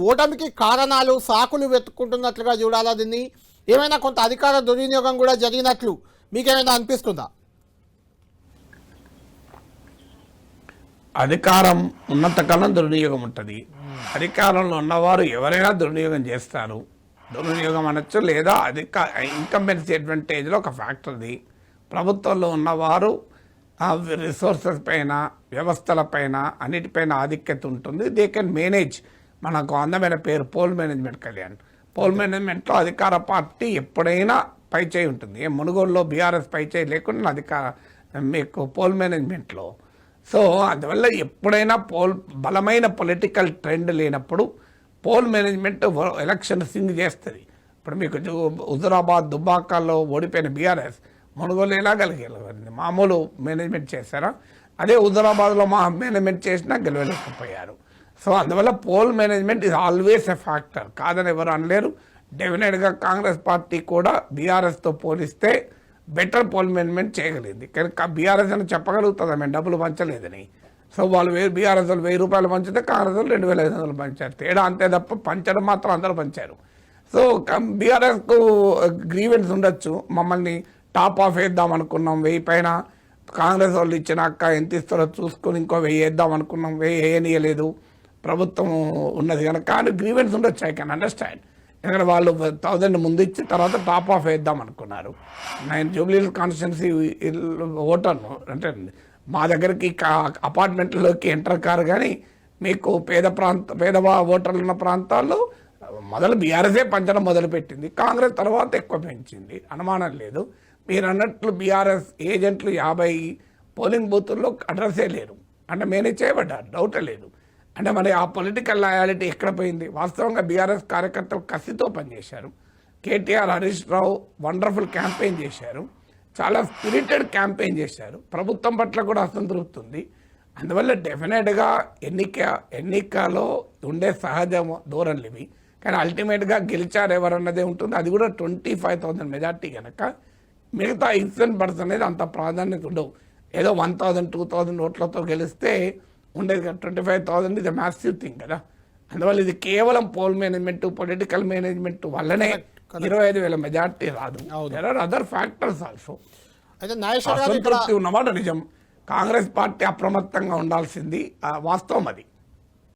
ఓటమికి కారణాలు సాకులు వెతుక్కుంటున్నట్లుగా చూడాలా దీన్ని? ఏమైనా కొంత అధికార దుర్వినియోగం కూడా జరిగినట్లు మీకేమైనా అనిపిస్తుందా? అధికారం ఉన్నంతకాలం దుర్వినియోగం ఉంటుంది. అధికారంలో ఉన్నవారు ఎవరైనా దుర్వినియోగం చేస్తారు. దుర్వినియోగం అనొచ్చు, లేదా ఇన్కంబెన్సీ అడ్వాంటేజ్లో ఒక ఫ్యాక్టర్ది. ప్రభుత్వంలో ఉన్నవారు రిసోర్సెస్ పైన, వ్యవస్థల పైన, అన్నిటిపైన ఆధిక్యత ఉంటుంది. They can manage. మనకు అందమైన పేరు పోల్ మేనేజ్మెంట్. కళ్యాణ్, పోల్ మేనేజ్మెంట్లో అధికార పార్టీ ఎప్పుడైనా పైచేయి ఉంటుంది. మునుగోలులో బీఆర్ఎస్ పైచేయి లేకుండా మీకు పోల్ మేనేజ్మెంట్లో. సో అందువల్ల ఎప్పుడైనా బలమైన పొలిటికల్ ట్రెండ్ లేనప్పుడు పోల్ మేనేజ్మెంట్ ఎలక్షన్ సింగ్ చేస్తుంది. ఇప్పుడు మీకు హుజురాబాద్, దుబ్బాకల్లో ఓడిపోయిన బీఆర్ఎస్ మునుగోలు ఎలా గెలగలిగింది? మామూలు మేనేజ్మెంట్ చేశారా? అదే హుజురాబాద్లో మేనేజ్మెంట్ చేసినా గెలవలేకపోయారు. సో అందువల్ల poll management is always a factor, కాదని ఎవరు అనలేరు. డెఫినెట్గా కాంగ్రెస్ పార్టీ కూడా బీఆర్ఎస్తో పోలిస్తే బెటర్ పోల్ మేనేజ్మెంట్ చేయగలిగింది. కానీ బీఆర్ఎస్ అని చెప్పగలుగుతుందా మేము డబ్బులు పంచలేదని? సో వాళ్ళు బీఆర్ఎస్ వాళ్ళు 1000 రూపాయలు పంచితే కాంగ్రెస్ వాళ్ళు 2500 పంచారు. తేడా అంతే తప్ప పంచడం మాత్రం అందరూ పంచారు. సో బీఆర్ఎస్కు గ్రీవెన్స్ ఉండొచ్చు, మమ్మల్ని టాప్ ఆఫ్ వేద్దాం అనుకున్నాం 1000 పైన, కాంగ్రెస్ వాళ్ళు ఇచ్చినాక ఎంత ఇస్తారో చూసుకొని ఇంకో 1000 వేద్దాం అనుకున్నాం, 1000 వేయనీయలేదు ప్రభుత్వం ఉన్నది కనుక. కానీ గ్రీవెన్స్ ఉండొచ్చు, ఐ కెన్ అండర్స్టాండ్. ఎందుకంటే వాళ్ళు 1000 ముందు ఇచ్చి తర్వాత టాప్ ఆఫ్ వేద్దాం అనుకున్నారు. నేను జూబ్లీహిల్స్ కాన్స్టిట్యున్సీ ఓటర్ను, అంటే మా దగ్గరికి అపార్ట్మెంట్లోకి ఎంటర్ కారు. కానీ మీకు పేద ఓటర్లు ఉన్న ప్రాంతాల్లో మొదలు బీఆర్ఎస్ఏ పంచడం మొదలుపెట్టింది, కాంగ్రెస్ తర్వాత ఎక్కువ పెంచింది, అనుమానం లేదు. మీరు అన్నట్లు బీఆర్ఎస్ ఏజెంట్లు 50 పోలింగ్ బూతుల్లో అడ్రస్సే లేరు అంటే మేనేజ్ చేయబడ్డారు, డౌటే లేదు. అంటే మరి ఆ పొలిటికల్ లాయాలిటీ ఎక్కడ పోయింది? వాస్తవంగా బీఆర్ఎస్ కార్యకర్తలు కసితో పనిచేశారు. కేటీఆర్, హరీష్ రావు వండర్ఫుల్ క్యాంపెయిన్ చేశారు, చాలా స్పిరిటెడ్ క్యాంపెయిన్ చేశారు. ప్రభుత్వం పట్ల కూడా అసంతృప్తి ఉంది. అందువల్ల డెఫినెట్గా ఎన్నికలో ఉండే సహజ ధోరణులు ఇవి. కానీ అల్టిమేట్గా గెలిచారు ఎవరన్నదే ఉంటుంది. అది కూడా 25,000 మెజార్టీ కనుక మిగతా ఇన్సెంట్ అనేది అంత ప్రాధాన్యత ఉండవు. ఏదో 1000, 2000 ఓట్లతో గెలిస్తే ఉండేది కదా. 25,000 ఇది మ్యాసివ్ థింగ్ కదా. అందువల్ల ఇది కేవలం పోల్ మేనేజ్మెంట్, పొలిటికల్ మేనేజ్మెంట్ వల్లనే 25,000 మెజార్టీ రాదు. There are other factors also. అసంతృప్తి ఉన్నమాట నిజం. కాంగ్రెస్ పార్టీ అప్రమత్తంగా ఉండాల్సింది వాస్తవం అది.